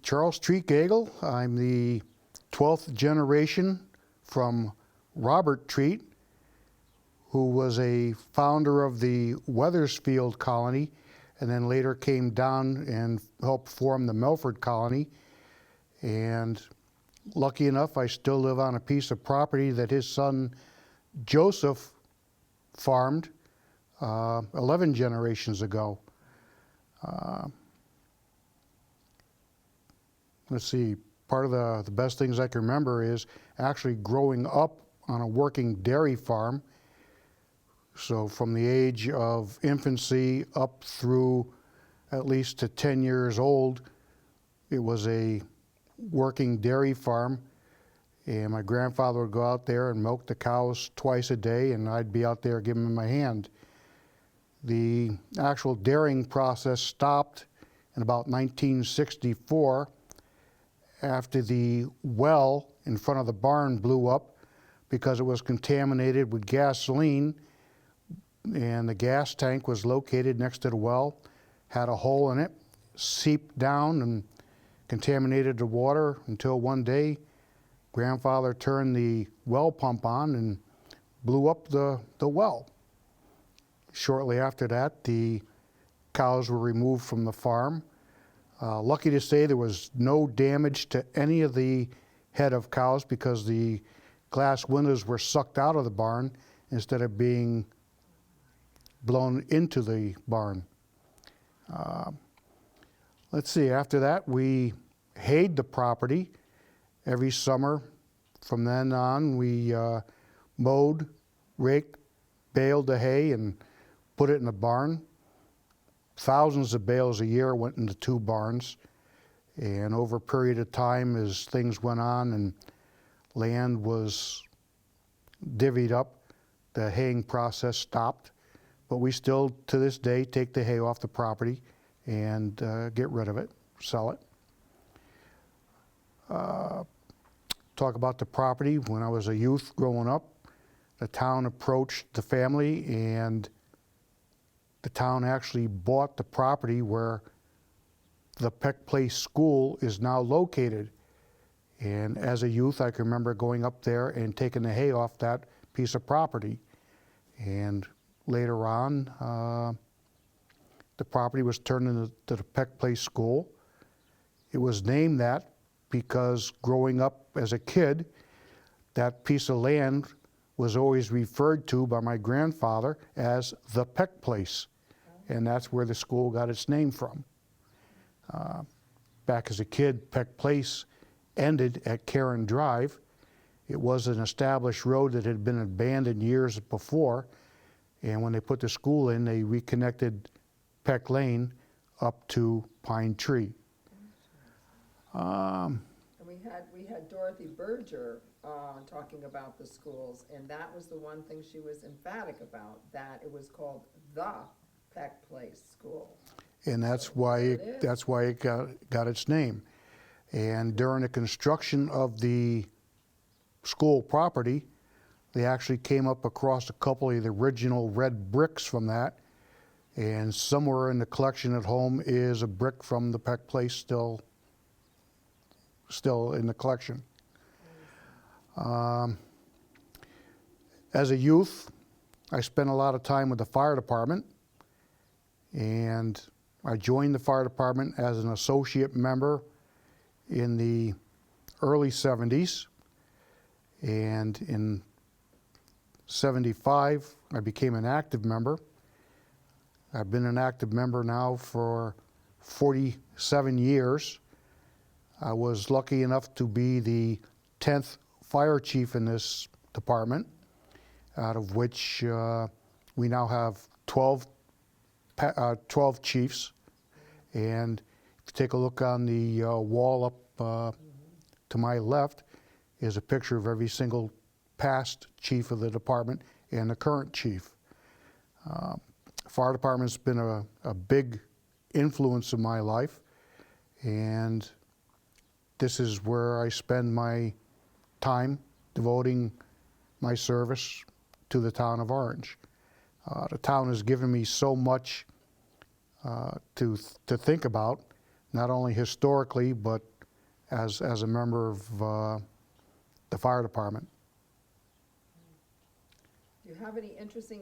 Charles Treat Gagel. I'm the 12th generation from Robert Treat, who was a founder of the Wethersfield colony and then later came down and helped form the Melford colony. And lucky enough, I still live on a piece of property that his son Joseph farmed 11 generations ago. Let's see, part of the best things I can remember is actually growing up on a working dairy farm. So from the age of infancy up through at least to 10 years old, it was a working dairy farm. And my grandfather would go out there and milk the cows twice a day, and I'd be out there giving him my hand. The actual dairying process stopped in about 1964 after the well in front of the barn blew up because it was contaminated with gasoline, and the gas tank was located next to the well, had a hole in it, seeped down and contaminated the water until one day grandfather turned the well pump on and blew up the well. Shortly after that, the cows were removed from the farm. Lucky to say there was no damage to any of the head of cows because the glass windows were sucked out of the barn instead of being blown into the barn. Let's see, after that we hayed the property every summer. From then on we mowed, raked, baled the hay and put it in the barn. Thousands of bales a year went into 2 barns, and over a period of time as things went on and land was divvied up, the haying process stopped. But we still, to this day, take the hay off the property and get rid of it, sell it. Talk about the property. When I was a youth growing up, the town approached the family and the town actually bought the property where the Peck Place School is now located. And as a youth, I can remember going up there and taking the hay off that piece of property. And later on, the property was turned into the Peck Place School. It was named that because growing up as a kid, that piece of land was always referred to by my grandfather as the Peck Place. And that's where the school got its name from. Back as a kid, Peck Place ended at Karen Drive. It was an established road that had been abandoned years before, and when they put the school in, they reconnected Peck Lane up to Pine Tree. And we had Dorothy Berger talking about the schools, and that was the one thing she was emphatic about, that it was called the Peck Place School. And that's why it got its name. And during the construction of the school property, they actually came up across a couple of the original red bricks from that. And somewhere in the collection at home is a brick from the Peck Place still in the collection. As a youth, I spent a lot of time with the fire department, and I joined the fire department as an associate member in the early 70s, and in 75 I became an active member. I've been an active member now for 47 years. I was lucky enough to be the 10th fire chief in this department, out of which we now have 12 chiefs. And if you take a look on the wall up to my left is a picture of every single past chief of the department and the current chief. Fire department's been a big influence in my life, and this is where I spend my time devoting my service to the town of Orange. The town has given me so much to think about, not only historically, but as a member of the fire department. Do you have any interesting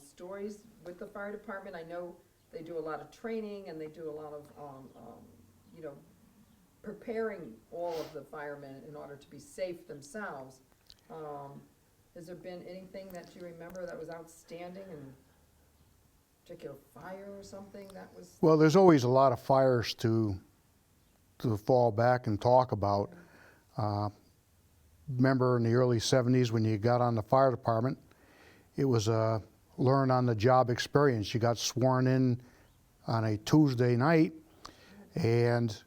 stories with the fire department? I know they do a lot of training and they do a lot of, you know, preparing all of the firemen in order to be safe themselves. Has there been anything that you remember that was outstanding, and particular fire or something that was? Well, there's always a lot of fires to fall back and talk about. Remember in the early 70s when you got on the fire department, it was a learn on the job experience. You got sworn in on a Tuesday night, and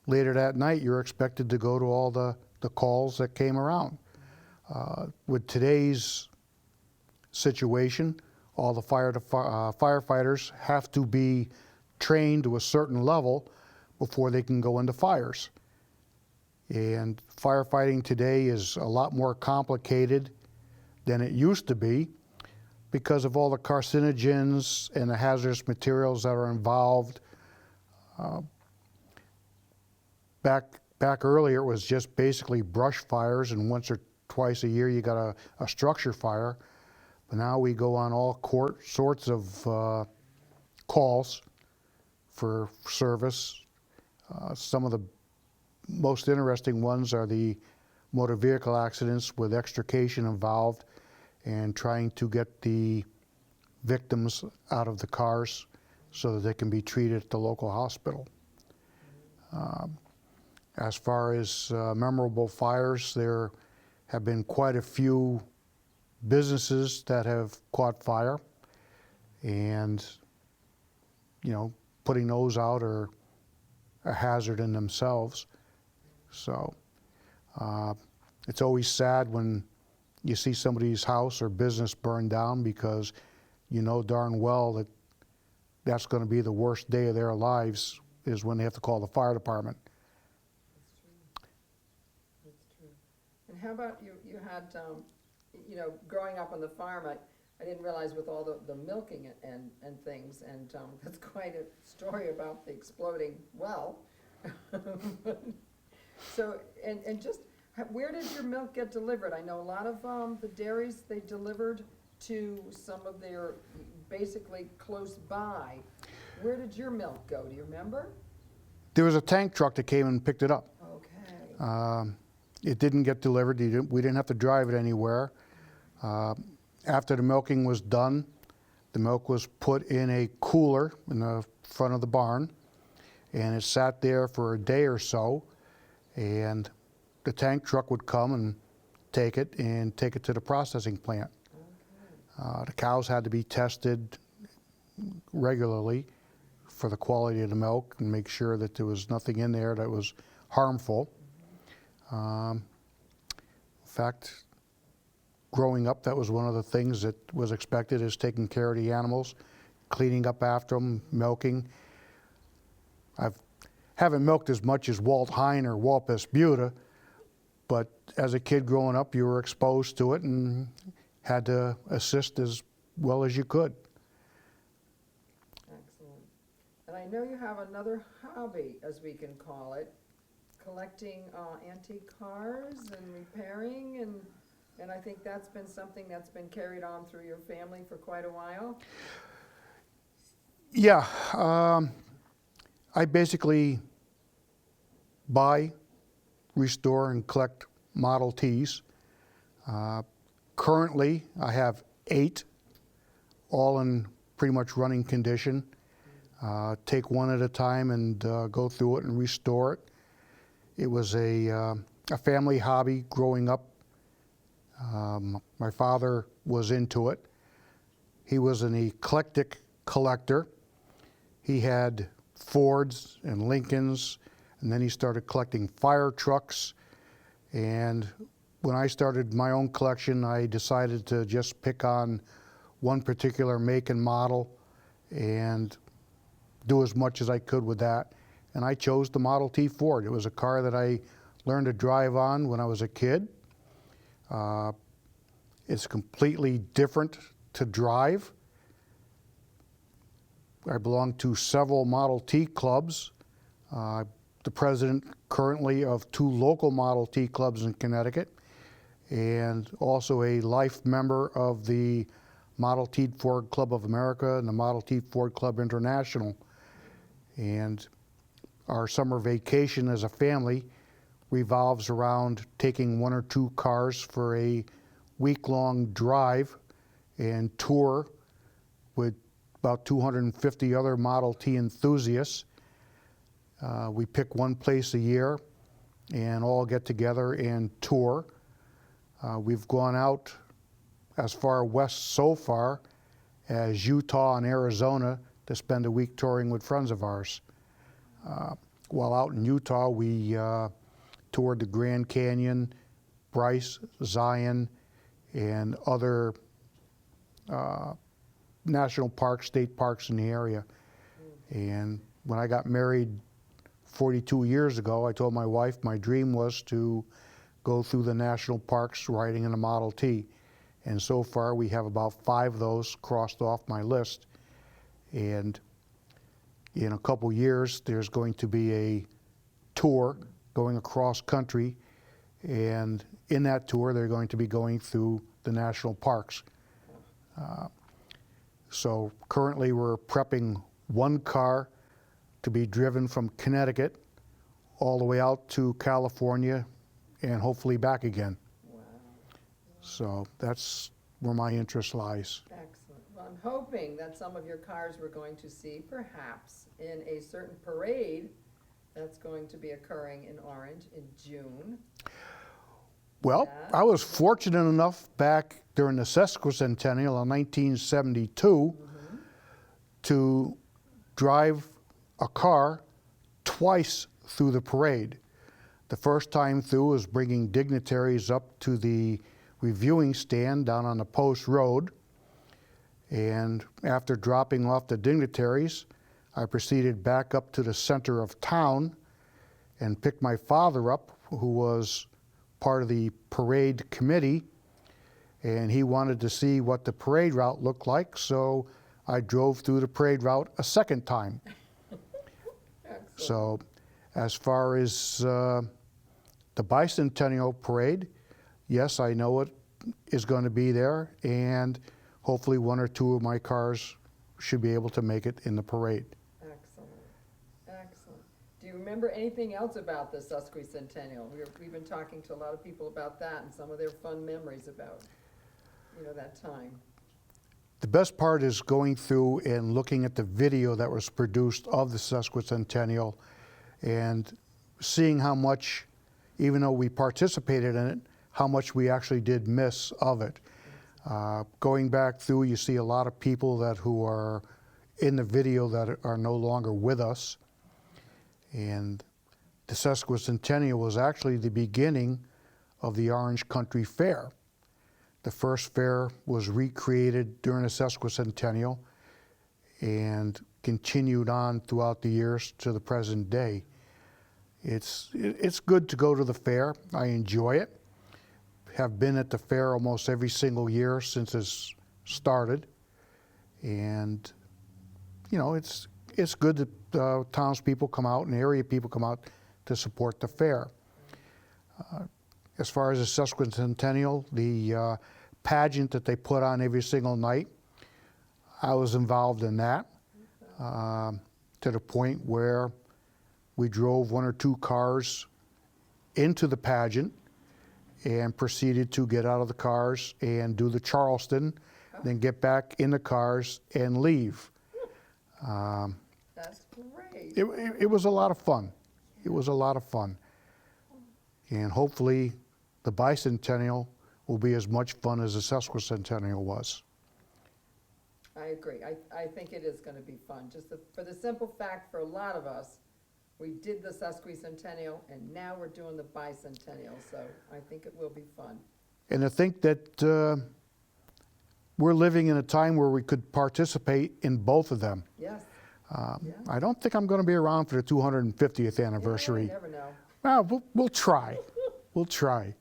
later that night you're expected to go to all the calls that came around. With today's situation, all the firefighters have to be trained to a certain level before they can go into fires. And firefighting today is a lot more complicated than it used to be because of all the carcinogens and the hazardous materials that are involved. Back earlier, it was just basically brush fires, and once or twice a year you got a structure fire. But now we go on all sorts of calls for service. Some of the most interesting ones are the motor vehicle accidents with extrication involved and trying to get the victims out of the cars so that they can be treated at the local hospital. As far as memorable fires, there have been quite a few businesses that have caught fire, and you know, putting those out are a hazard in themselves. So it's always sad when you see somebody's house or business burned down, because you know darn well that that's going to be the worst day of their lives, is when they have to call the fire department. That's true. And how about you had, you know, growing up on the farm, I didn't realize with all the milking and things, and that's quite a story about the exploding well. So, and just, where did your milk get delivered? I know a lot of the dairies, they delivered to some of their, basically close by. Where did your milk go? Do you remember? There was a tank truck that came and picked it up. Okay. It didn't get delivered. We didn't have to drive it anywhere. After the milking was done, the milk was put in a cooler in the front of the barn, and it sat there for a day or so, and the tank truck would come and take it to the processing plant. Okay. The cows had to be tested regularly for the quality of the milk and make sure that there was nothing in there that was harmful. In fact, growing up, that was one of the things that was expected, is taking care of the animals, cleaning up after them, milking. I haven't milked as much as Walt Hine or Walt Buta, but as a kid growing up, you were exposed to it and had to assist as well as you could. Excellent. And I know you have another hobby, as we can call it, collecting antique cars and repairing, and I think that's been something that's been carried on through your family for quite a while. Yeah, I basically buy, restore, and collect Model Ts. Currently, I have 8, all in pretty much running condition. Take one at a time and go through it and restore it. It was a family hobby growing up. My father was into it. He was an eclectic collector. He had Fords and Lincolns, and then he started collecting fire trucks. And when I started my own collection, I decided to just pick on one particular make and model and do as much as I could with that. And I chose the Model T Ford. It was a car that I learned to drive on when I was a kid. It's completely different to drive. I belong to several Model T clubs. The president currently of 2 local Model T clubs in Connecticut, and also a life member of the Model T Ford Club of America and the Model T Ford Club International. And our summer vacation as a family revolves around taking 1 or 2 cars for a week-long drive and tour with about 250 other Model T enthusiasts. We pick one place a year and all get together and tour. We've gone out as far west so far as Utah and Arizona to spend a week touring with friends of ours. While out in Utah, we toured the Grand Canyon, Bryce, Zion, and other national parks, state parks in the area. And when I got married 42 years ago, I told my wife my dream was to go through the national parks riding in a Model T. And so far we have about 5 of those crossed off my list. And in a couple years there's going to be a tour going across country, and in that tour they're going to be going through the national parks. So currently we're prepping 1 car to be driven from Connecticut all the way out to California and hopefully back again. Wow. So that's where my interest lies. Excellent. Well, I'm hoping that some of your cars we're going to see perhaps in a certain parade that's going to be occurring in Orange in June. Well, Yeah. I was fortunate enough back during the Sesquicentennial in 1972 to drive a car twice through the parade. The first time through was bringing dignitaries up to the reviewing stand down on the post road, and after dropping off the dignitaries, I proceeded back up to the center of town and picked my father up, who was part of the parade committee, and he wanted to see what the parade route looked like, so I drove through the parade route a second time. Excellent. So as far as the Bicentennial Parade, yes, I know it is going to be there, and hopefully 1 or 2 of my cars should be able to make it in the parade. Excellent. Excellent. Do you remember anything else about the Sesquicentennial? We've been talking to a lot of people about that and some of their fun memories about, that time. The best part is going through and looking at the video that was produced of the Sesquicentennial and seeing how much, even though we participated in it, how much we actually did miss of it. Going back through, you see a lot of people who are in the video that are no longer with us. And the Sesquicentennial was actually the beginning of the Orange Country Fair. The first fair was recreated during the Sesquicentennial and continued on throughout the years to the present day. It's good to go to the fair. I enjoy it. Have been at the fair almost every single year since it's started. And, it's good that townspeople come out and area people come out to support the fair. As far as the Sesquicentennial, the pageant that they put on every single night, I was involved in that to the point where we drove 1 or 2 cars into the pageant and proceeded to get out of the cars and do the Charleston, then get back in the cars and leave. That's great. It was a lot of fun. It was a lot of fun. And hopefully the Bicentennial will be as much fun as the Sesquicentennial was. I agree. I think it is going to be fun. Just for the simple fact, for a lot of us, we did the Sesquicentennial, and now we're doing the Bicentennial, so I think it will be fun. And to think that we're living in a time where we could participate in both of them. Yes. Yeah. I don't think I'm going to be around for the 250th anniversary. You never know. Well, we'll try. We'll try.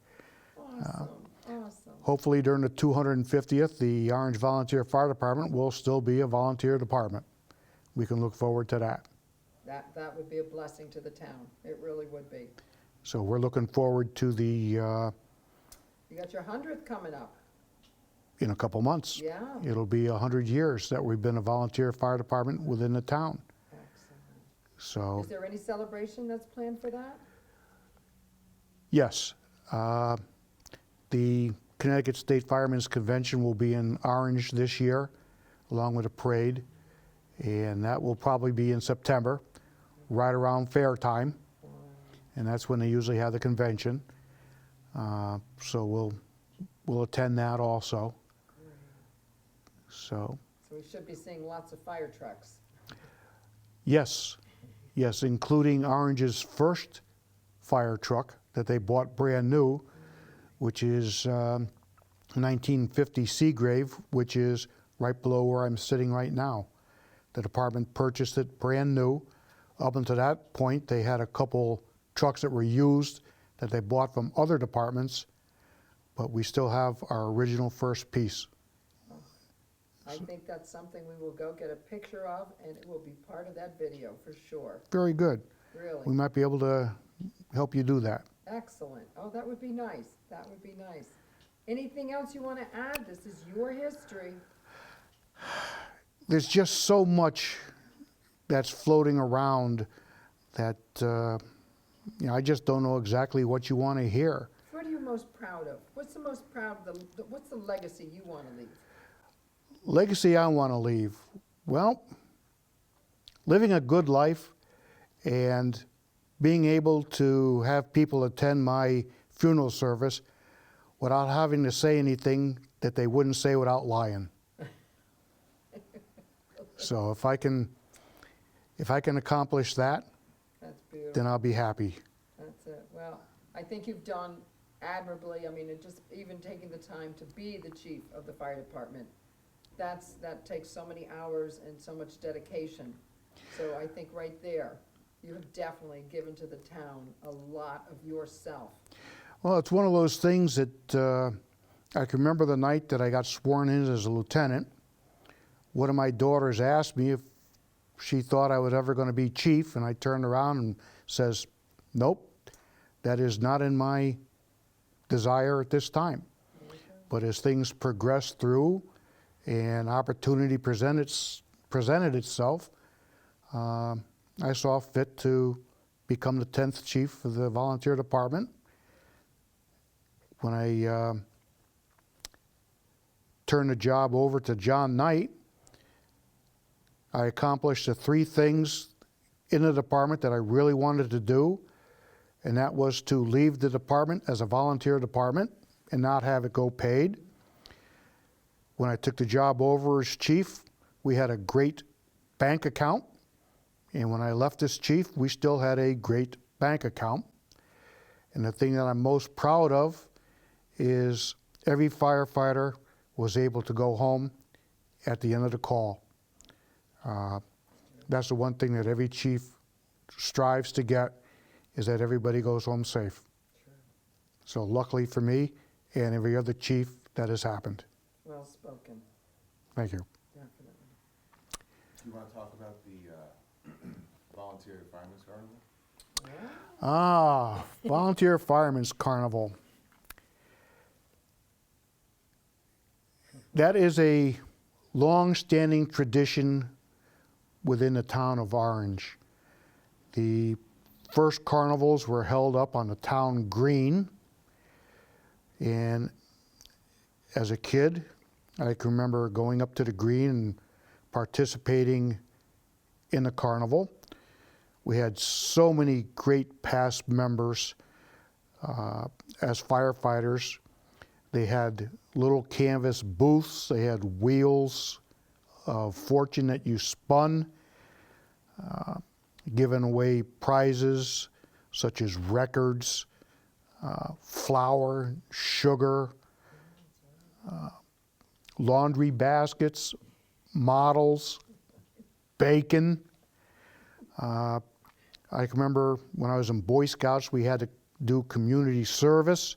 Awesome. Awesome. Hopefully during the 250th, the Orange Volunteer Fire Department will still be a volunteer department. We can look forward to that. That would be a blessing to the town. It really would be. So we're looking forward to the, You got your 100th coming up. in a couple months. Yeah. It'll be 100 years that we've been a volunteer fire department within the town. Excellent. So, Is there any celebration that's planned for that? yes. The Connecticut State Firemen's Convention will be in Orange this year, along with a parade. And that will probably be in September, right around fair time. And that's when they usually have the convention. So we'll attend that also. So, So we should be seeing lots of fire trucks. yes, including Orange's first fire truck that they bought brand new, which is 1950 Seagrave, which is right below where I'm sitting right now. The department purchased it brand new. Up until that point, they had a couple trucks that were used that they bought from other departments, but we still have our original first piece. I think that's something we will go get a picture of, and it will be part of that video for sure. Very good. We Really. might be able to help you do that. Excellent. Oh, that would be nice. That would be nice. Anything else you want to add? This is your history. There's just so much that's floating around that I just don't know exactly what you want to hear. What are you most proud of? What's the most proud of what's the legacy you want to leave? Legacy I want to leave. Well, living a good life and being able to have people attend my funeral service without having to say anything that they wouldn't say without lying. So if I can accomplish that, That's beautiful. then I'll be happy. That's it. Well, I think you've done admirably. I mean, it just even taking the time to be the chief of the fire department, that takes so many hours and so much dedication. So I think right there, you have definitely given to the town a lot of yourself. Well, it's one of those things that I can remember the night that I got sworn in as a lieutenant. One of my daughters asked me if she thought I was ever going to be chief, and I turned around and says, nope, that is not in my desire at this time. But as things progressed through and opportunity presented itself, I saw fit to become the 10th chief of the volunteer department. When I turned the job over to John Knight, I accomplished the three things in the department that I really wanted to do, and that was to leave the department as a volunteer department and not have it go paid. When I took the job over as chief, we had a great bank account, and when I left as chief, we still had a great bank account. And the thing that I'm most proud of is every firefighter was able to go home at the end of the call. That's the one thing that every chief strives to get, is that everybody goes home safe. Sure. So luckily for me and every other chief, that has happened. Well spoken, Thank you. definitely. Do you want to talk about the volunteer firemen's carnival? Ah, Volunteer Firemen's Carnival. That is a long-standing tradition within the town of Orange. The first carnivals were held up on the town green, and as a kid, I can remember going up to the green and participating in the carnival. We had so many great past members as firefighters. They had little canvas booths, they had wheels of fortune that you spun, giving away prizes such as records, flour, sugar, laundry baskets, models, bacon. I can remember when I was in Boy Scouts, we had to do community service,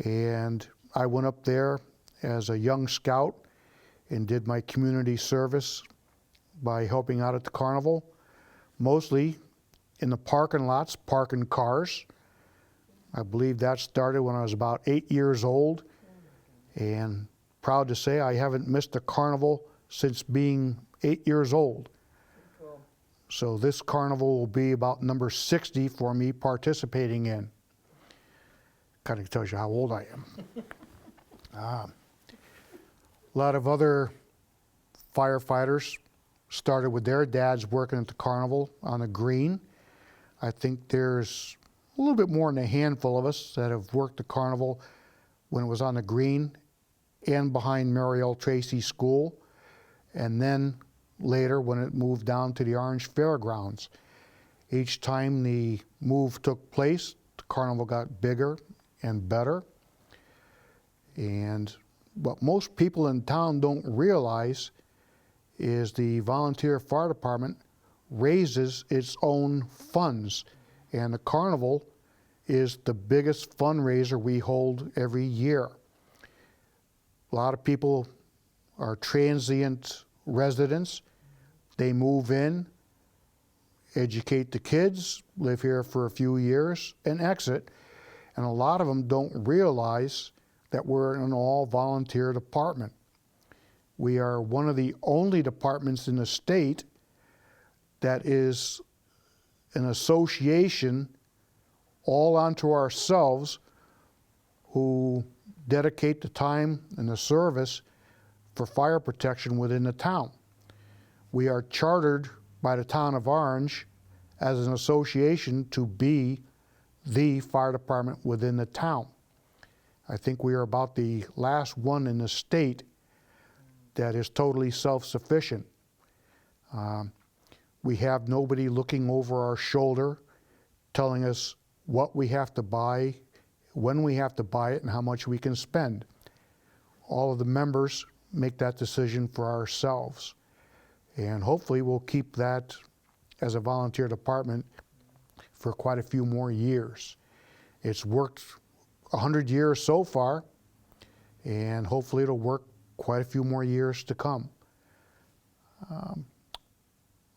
and I went up there as a young scout and did my community service by helping out at the carnival. mostly in the parking lots, parking cars. I believe that started when I was about 8 years old, and proud to say I haven't missed a carnival since being 8 years old. Cool. So this carnival will be about number 60 for me participating in. Kind of tells you how old I am. A lot of other firefighters started with their dads working at the carnival on the green. I think there's a little bit more than a handful of us that have worked the carnival when it was on the green and behind Mary L. Tracy School, and then later when it moved down to the Orange Fairgrounds. Each time the move took place, the carnival got bigger and better. And what most people in town don't realize is the volunteer fire department raises its own funds, and the carnival is the biggest fundraiser we hold every year. A lot of people are transient residents. They move in, educate the kids, live here for a few years, and exit. And a lot of them don't realize that we're an all-volunteer department. We are one of the only departments in the state that is an association all unto ourselves who dedicate the time and the service for fire protection within the town. We are chartered by the town of Orange as an association to be the fire department within the town. I think we are about the last one in the state that is totally self-sufficient. We have nobody looking over our shoulder telling us what we have to buy, when we have to buy it, and how much we can spend. All of the members make that decision for ourselves. And hopefully we'll keep that as a volunteer department for quite a few more years. It's worked 100 years so far, and hopefully it'll work quite a few more years to come.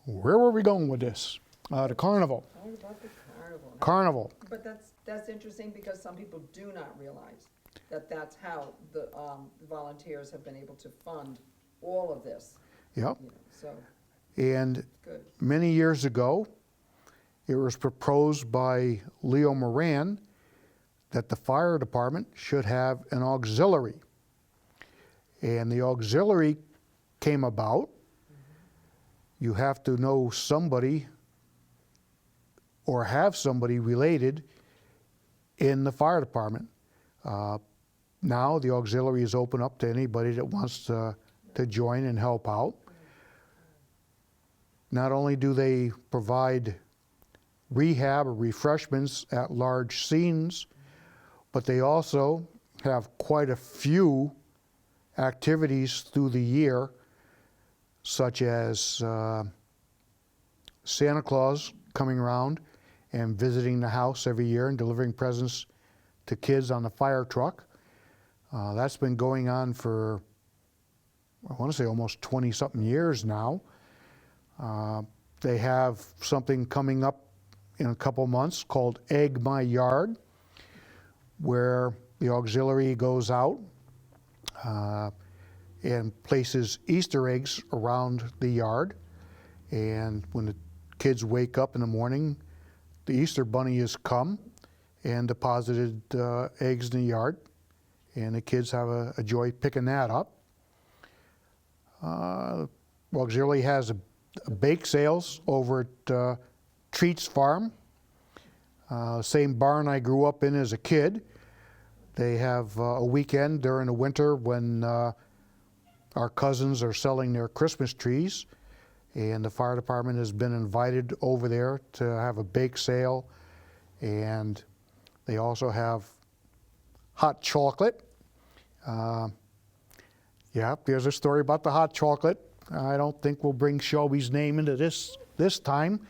Where were we going with this? The carnival. Talk about the carnival. Carnival. But that's interesting because some people do not realize that that's how the volunteers have been able to fund all of this. Yep. You know, so And good. many years ago, it was proposed by Leo Moran that the fire department should have an auxiliary. And the auxiliary came about. You have to know somebody or have somebody related in the fire department. Now the auxiliary is open up to anybody that wants to join and help out. Not only do they provide rehab or refreshments at large scenes, but they also have quite a few activities through the year, such as Santa Claus coming around and visiting the house every year and delivering presents to kids on the fire truck. That's been going on for, I want to say, almost 20-something years now. They have something coming up in a couple months called Egg My Yard, where the auxiliary goes out and places Easter eggs around the yard. And when the kids wake up in the morning, the Easter bunny has come and deposited eggs in the yard, and the kids have a joy picking that up. Auxiliary has a bake sales over at Treats Farm, same barn I grew up in as a kid. They have a weekend during the winter when our cousins are selling their Christmas trees, and the fire department has been invited over there to have a bake sale. And they also have hot chocolate. Yeah, there's a story about the hot chocolate. I don't think we'll bring Shelby's name into this time,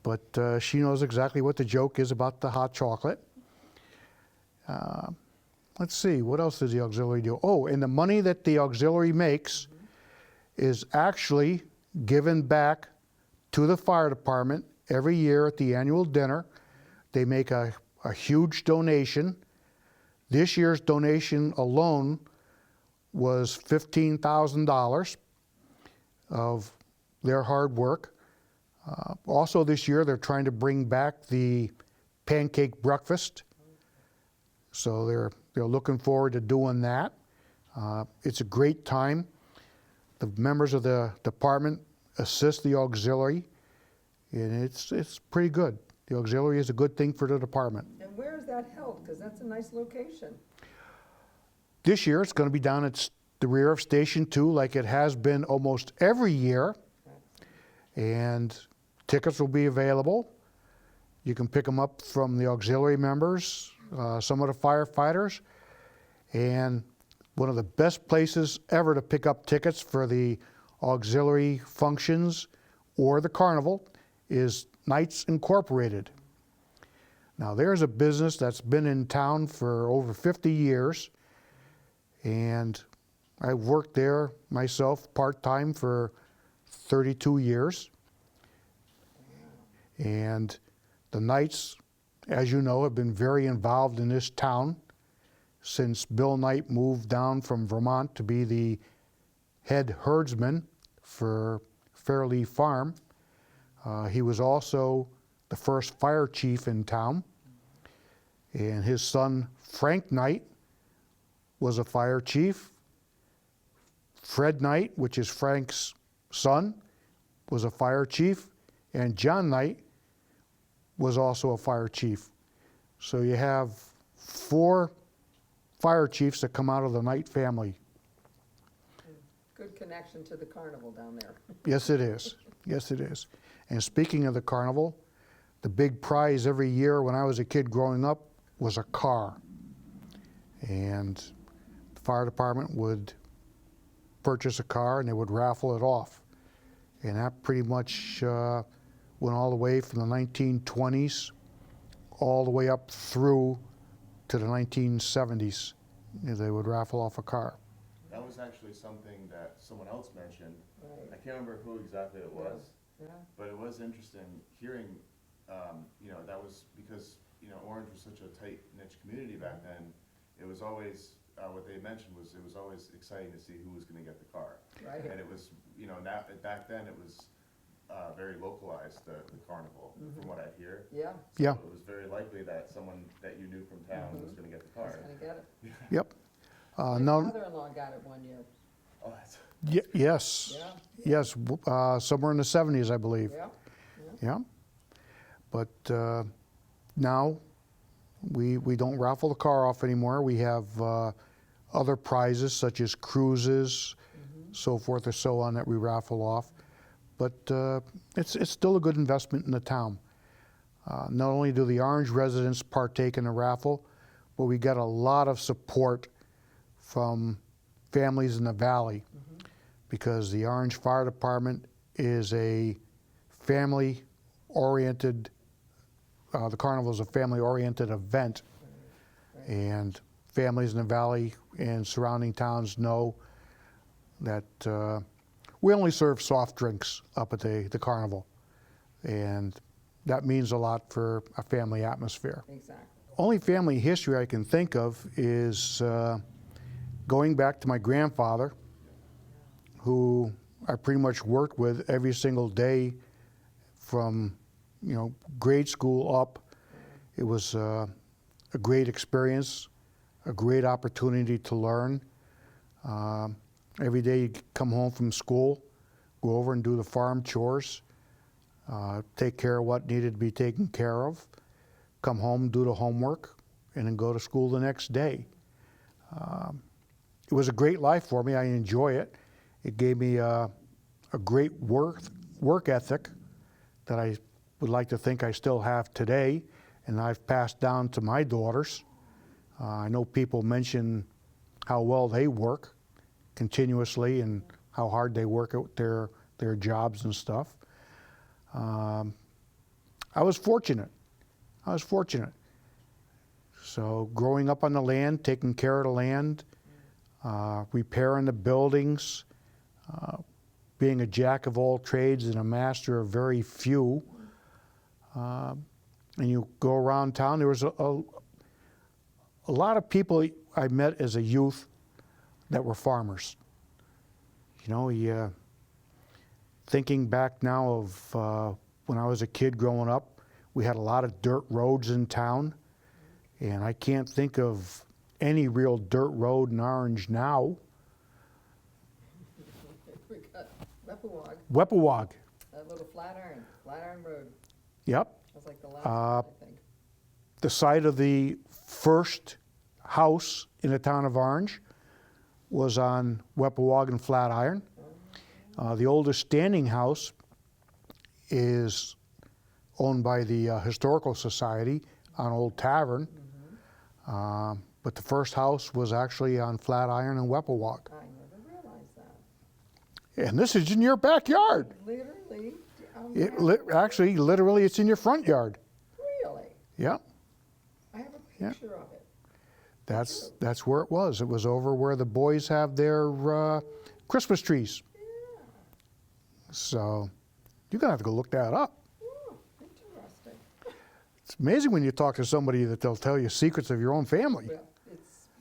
but she knows exactly what the joke is about the hot chocolate. Let's see, what else does the auxiliary do? Oh, and the money that the auxiliary makes is actually given back to the fire department every year at the annual dinner. They make a huge donation. This year's donation alone was $15,000 of their hard work. Also this year, they're trying to bring back the pancake breakfast. So they're looking forward to doing that. It's a great time. The members of the department assist the auxiliary, and it's pretty good. The auxiliary is a good thing for the department. And where is that held? Because that's a nice location. This year, it's going to be down at the rear of Station 2, like it has been almost every year. And tickets will be available. You can pick them up from the auxiliary members, some of the firefighters. And one of the best places ever to pick up tickets for the auxiliary functions or the carnival is Knights Incorporated. Now, there's a business that's been in town for over 50 years. And I've worked there myself part-time for 32 years. And the Knights, as you know, have been very involved in this town since Bill Knight moved down from Vermont to be the head herdsman for Fairleigh Farm. He was also the first fire chief in town. And his son, Frank Knight, was a fire chief. Fred Knight, which is Frank's son, was a fire chief. And John Knight was also a fire chief. So you have 4 fire chiefs that come out of the Knight family. Good connection to the carnival down there. Yes, it is. Yes, it is. And speaking of the carnival, the big prize every year when I was a kid growing up was a car. And the fire department would purchase a car and they would raffle it off. And that pretty much went all the way from the 1920s all the way up through to the 1970s. They would raffle off a car. That was actually something that someone else mentioned. Right. I can't remember who exactly it was, Yeah. but it was interesting hearing, that was because, Orange was such a tight niche community back then. It was always, what they mentioned was it was always exciting to see who was gonna get the car. Right. And it was, now, back then it was very localized, the carnival, from what I hear. Yeah. Yeah. So it was very likely that someone that you knew from town was gonna get the car. Just gonna get it. Yep. My Now, father-in-law got it one year. Oh, that's, yes. Yeah. Yes, somewhere in the 70s, I believe. Yeah. Yeah. But now we don't raffle the car off anymore. We have other prizes such as cruises, so forth or so on that we raffle off. But it's still a good investment in the town. Not only do the Orange residents partake in the raffle, but we get a lot of support from families in the valley because the Orange Fire Department is a family-oriented, the carnival is a family-oriented event. And families in the valley and surrounding towns know that we only serve soft drinks up at the carnival. And that means a lot for a family atmosphere. Exactly. Only family history I can think of is going back to my grandfather, who I pretty much worked with every single day from grade school up. It was a great experience, a great opportunity to learn. Every day you come home from school, go over and do the farm chores, take care of what needed to be taken care of, come home, do the homework, and then go to school the next day. It was a great life for me. I enjoy it. It gave me a great work ethic that I would like to think I still have today, and I've passed down to my daughters. I know people mention how well they work continuously and how hard they work at their jobs and stuff. I was fortunate. So growing up on the land, taking care of the land, repairing the buildings, being a jack of all trades and a master of very few. And you go around town, there was a lot of people I met as a youth that were farmers. You know, thinking back now of when I was a kid growing up, we had a lot of dirt roads in town, and I can't think of any real dirt road in Orange now. We got Weppawag, Weppawag, that little Flatiron Road. yep. That was like the last one, I think. The site of the first house in the town of Orange was on Weppawag and Flatiron. The oldest standing house is owned by the Historical Society on Old Tavern. But the first house was actually on Flatiron and Weppawag. I never realized that. And this is in your backyard. Literally, Actually, literally, it's in your front yard. really? Yeah, I have a Yeah. picture of it. that's where it was. It was over where the boys have their Christmas trees. Yeah. So you're gonna have to go look that up. Oh, interesting. It's amazing when you talk to somebody that they'll tell you secrets of your own family.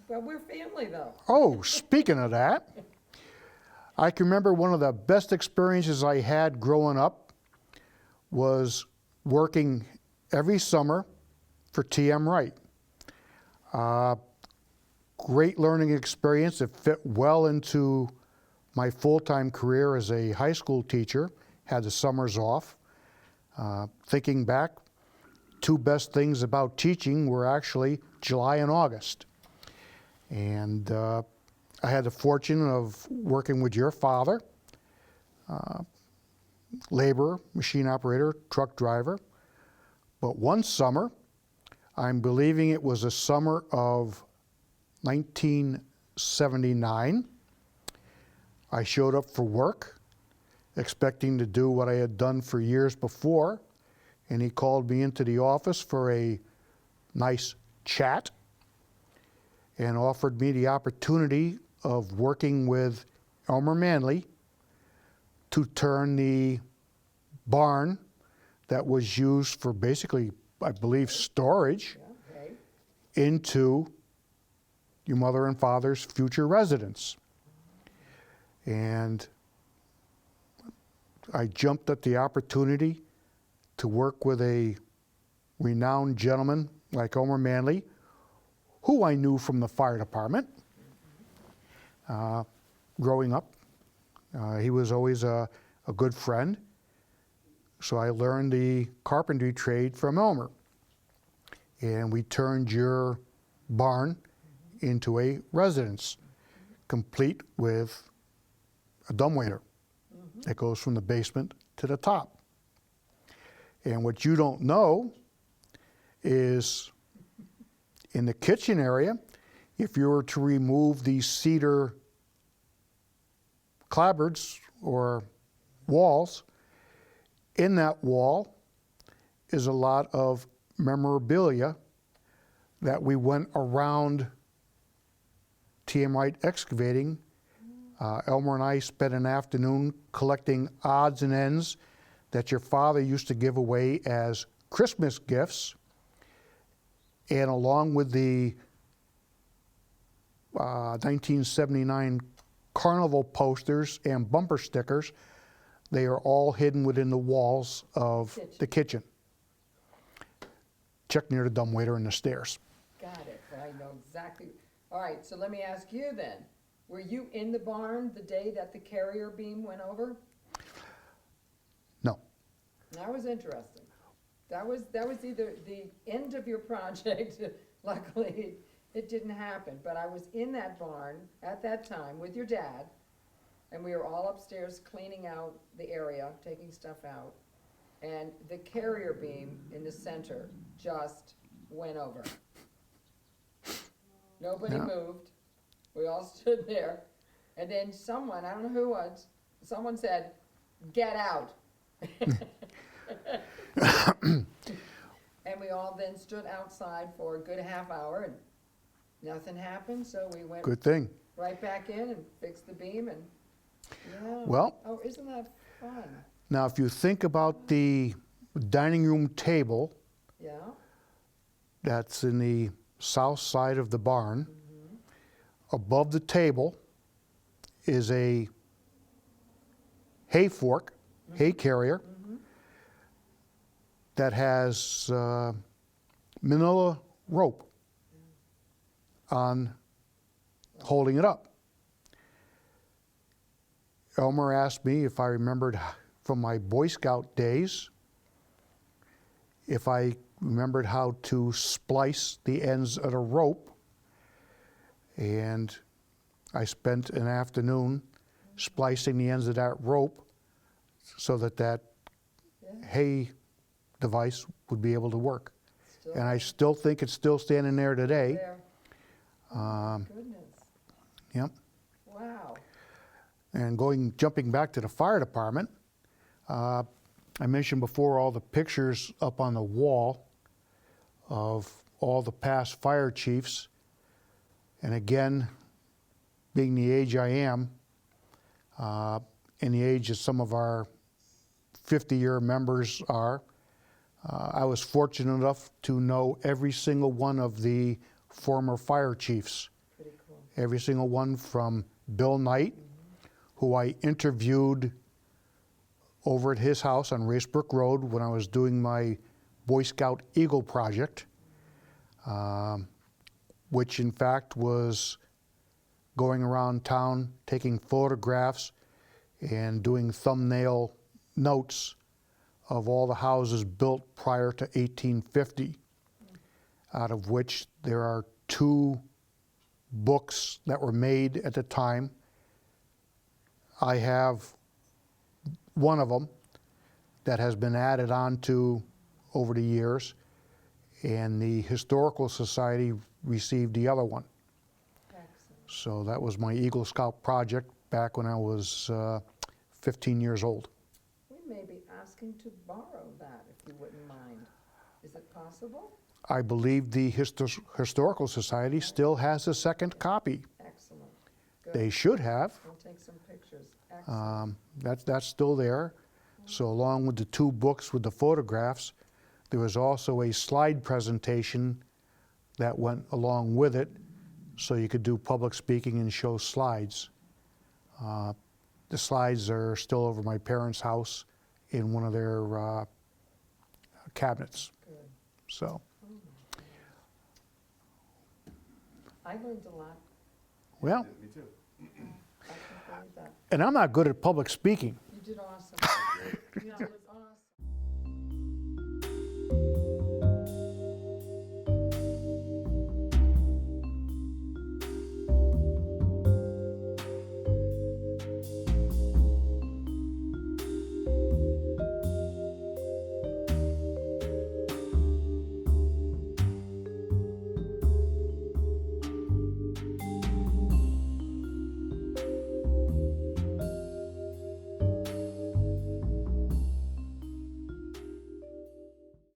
Well, we're family though. Oh, speaking of that, I can remember one of the best experiences I had growing up was working every summer for TM Wright. Great learning experience. It fit well into my full-time career as a high school teacher. Had the summers off. Thinking back, two best things about teaching were actually July and August. And I had the fortune of working with your father, laborer, machine operator, truck driver. But one summer, I'm believing it was the summer of 1979, I showed up for work, expecting to do what I had done for years before, and he called me into the office for a nice chat and offered me the opportunity of working with Elmer Manley to turn the barn that was used for basically, I believe, storage Yeah, okay. into your mother and father's future residence. And I jumped at the opportunity to work with a renowned gentleman like Elmer Manley, who I knew from the fire department growing up. He was always a good friend. So I learned the carpentry trade from Elmer. And we turned your barn into a residence, complete with a dumbwaiter that goes from the basement to the top. And what you don't know is in the kitchen area, if you were to remove these cedar clapboards or walls, in that wall is a lot of memorabilia that we went around TM Wright excavating. Elmer and I spent an afternoon collecting odds and ends that your father used to give away as Christmas gifts. And along with the 1979 carnival posters and bumper stickers, they are all hidden within the walls of the kitchen. Check near the dumbwaiter and the stairs. Got it, but I know exactly. All right, so let me ask you then. Were you in the barn the day that the carrier beam went over? No. That was interesting. That was either the end of your project, luckily it didn't happen, but I was in that barn at that time with your dad, and we were all upstairs cleaning out the area, taking stuff out, and the carrier beam in the center just went over. Nobody Yeah. moved. We all stood there, and then someone, I don't know who it was, someone said, "Get out." And we all then stood outside for a good half hour, and nothing happened, so we went Good thing. right back in and fixed the beam, and Yeah. Well- Oh, isn't that fun? Now, if you think about the dining room table Yeah, that's in the south side of the barn, above the table is a hay fork, hay carrier, that has manila rope on holding it up. Elmer asked me if I remembered from my Boy Scout days, if I remembered how to splice the ends of the rope, and I spent an afternoon splicing the ends of that rope so that that yeah, hay device would be able to work. still And I still think it's still standing there today. there. Oh, my goodness, Yep. wow. And jumping back to the fire department, I mentioned before all the pictures up on the wall of all the past fire chiefs. And again, being the age I am, and the age that some of our 50-year members are, I was fortunate enough to know every single one of the former fire chiefs. Pretty cool. Every single one from Bill Knight, who I interviewed over at his house on Racebrook Road when I was doing my Boy Scout Eagle project, which in fact was going around town taking photographs and doing thumbnail notes of all the houses built prior to 1850, out of which there are 2 books that were made at the time. I have one of them that has been added on to over the years, and the Historical Society received the other one. Excellent. So that was my Eagle Scout project back when I was 15 years old. We may be asking to borrow that, if you wouldn't mind. Is it possible? I believe the Historical Society still has a second copy. Excellent. Good. They should have. We'll take some pictures. Excellent. That's still there. So along with the 2 books with the photographs, there was also a slide presentation that went along with it, so you could do public speaking and show slides. The slides are still over my parents' house in one of their cabinets. Good. So, Oh, my goodness. I learned a lot. well, Me too. I can believe that. and I'm not good at public speaking. You did awesome. Yeah, it was